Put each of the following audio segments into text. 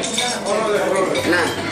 Nah.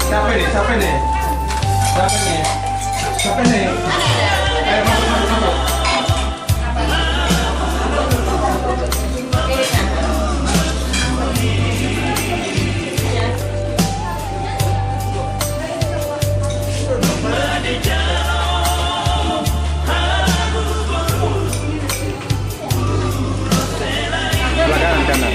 Siapa nih? Siapa nih? Siapa nih? Siapa nih? Ayo masuk. Belakang kanan.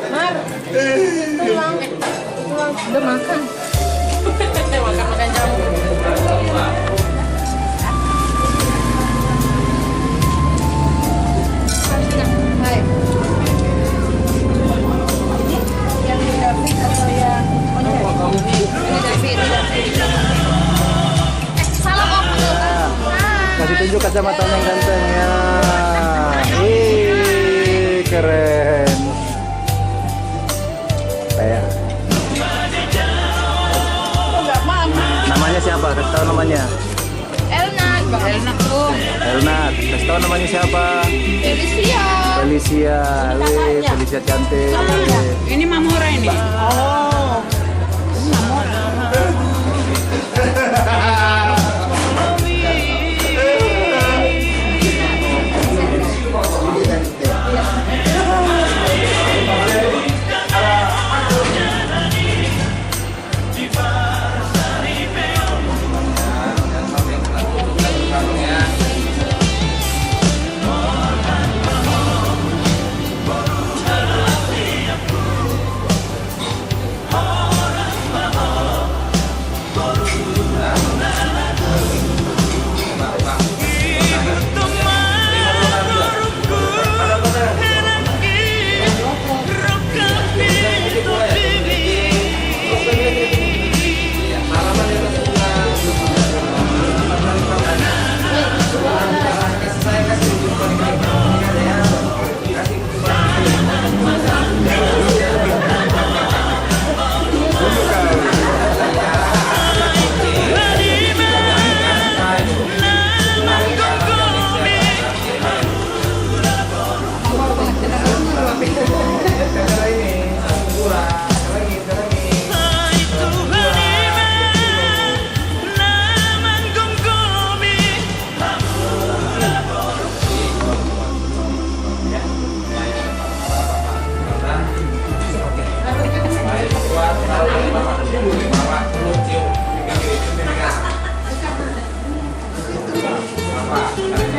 Mar, tulang, udah makan. makan jamu. Hai. Yang David atau yang ini David. Salah om. Kasih tunjuk kacamatanya yang ganteng ya. Keren. Kayak. Namanya siapa? Kasih tahu namanya. Elnat, Bang Elnat tuh. Elnat. Kasih tahu namanya siapa? Felicia. Felicia. Wih, Felicia cantik. Ini Mamora ini. Oh.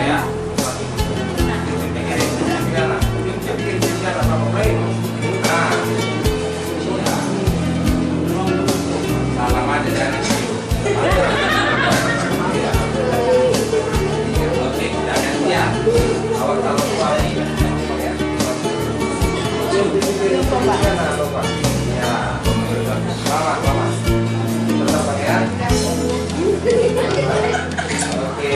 ya. Salam aja dan oke, dan ya awal kalau suami ya, mama tetap pakai ya. Oke,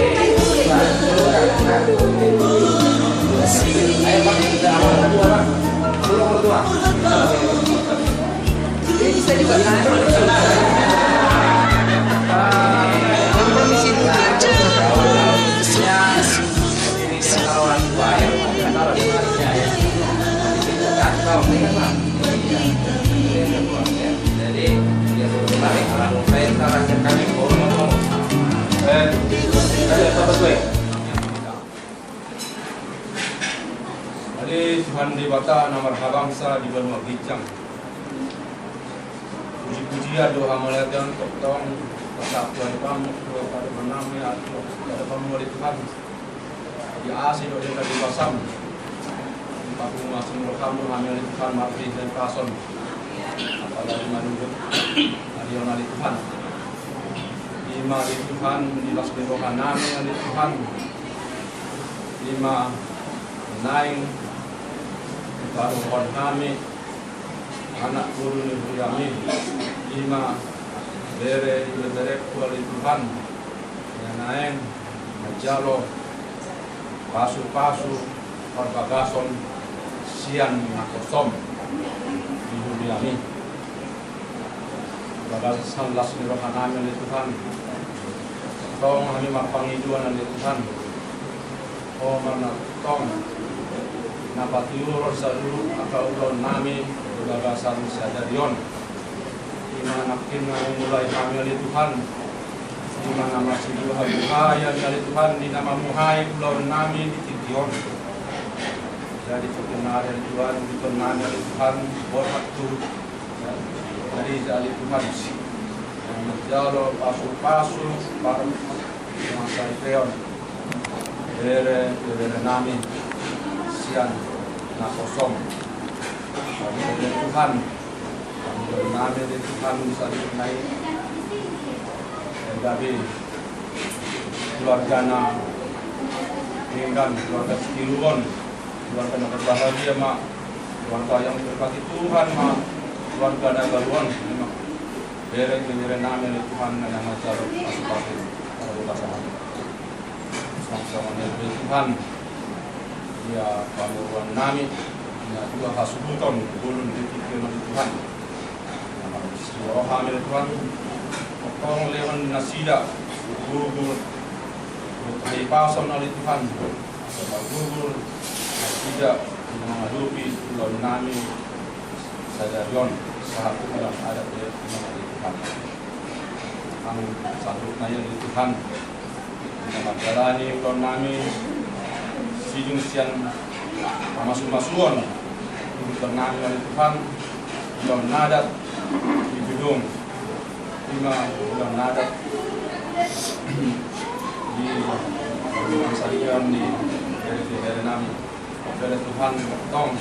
ayo pak, kita awal berdua pak, belum berdua. Bisa dibuat kompromi dulu aja. Ini kita orang tua ya, taruh di mana ya. Jadi dia suruh balik kalau saya sekarang kami ngomong. Apa gue? Jadi Tuhan di bata nama bangsa di benua Bijang. Puji-pujian doa melihatkan untuk tong persatuan kamu pada menami atau pada pemulih Tuhan. Di asih doa yang tadi basam. Tapi masih menurut kamu hamil Tuhan mati dan kason. Apalagi manujud adion ali Tuhan. Lima di Tuhan di las berokan nami ali Tuhan. Lima naing baru kon kami anak guru negeri kami. Lima bere kuali Tuhan. Yang naing majalo pasu-pasu perbagason sian nakosom di dunia ini. Bagasan las nirokan kami oleh Tuhan. Tong kami mapangiduan oleh Tuhan. Oh mana tong napatiur sadulu akaulon nami bagasan sadarion. Dimana kina mulai kami oleh Tuhan. Dimana masih dua buhaya oleh Tuhan di nama muhai ulon nami di Tition. Jadi perkenalan dari Tuhan, dikenal dari Tuhan, hormat Tuhan. Jadi dari Tuhan, yang menjauh pasu-pasu, para masa Iteon, bere nami, sian, nakosong. Dari Tuhan, yang nami dari Tuhan bisa dikenai. Dari keluarga Inggan, keluarga Sekiluon. Keluarga yang berbahagia mak, keluarga yang berkati Tuhan mak, keluarga yang galuan mak, bere nama Tuhan yang mengajar pasukan para upacara, sama-sama dari Tuhan, ya pamuruan nami, ya dua hasubuton bulun dipikir oleh Tuhan, roh dari Tuhan, potong lewan nasida, gugur, bertahi pason oleh Tuhan, gugur. Tidak menghadapi pulau nami sadarion saat dalam adat dari Tuhan. Kami sambut naya dari Tuhan. Nama jalani pulau nami sijung sian masuk-masukan untuk nami oleh Tuhan. Pulau nadat di gedung 5 pulau nadat di Sarian di dari nami. Dari Tuhan tong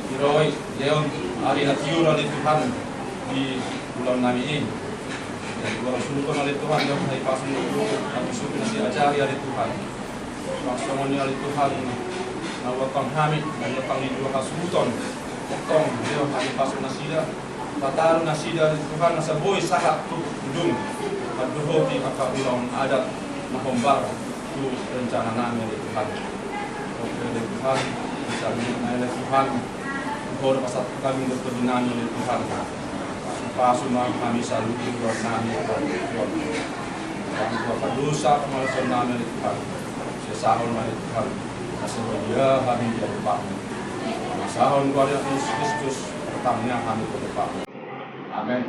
hiroi leon hari hatiur oleh Tuhan di bulan nami ini. Jadi orang suruhkan oleh Tuhan yang hari pasun itu kami suruh diajari oleh Tuhan. Maksudnya oleh Tuhan nawakang kami dan datang di dua kasuton. Tong leon hari pasun nasida. Tataru nasida oleh Tuhan nasa boy sahat tu gedung. Berdohoti kakak ulang adat mahombar tu rencana nami oleh Tuhan. Oleh Tuhan, misalnya oleh Tuhan, Tuhan pasal kami berkebenaran oleh Tuhan. Pasumah kami selalu berdoa nami Tuhan. Kami berdoa dosa kemaluan nami oleh Tuhan. Sesahun oleh Tuhan. Semoga kami di depan. Sahun kepada Yesus Kristus pertamanya kami ke depan. Amin.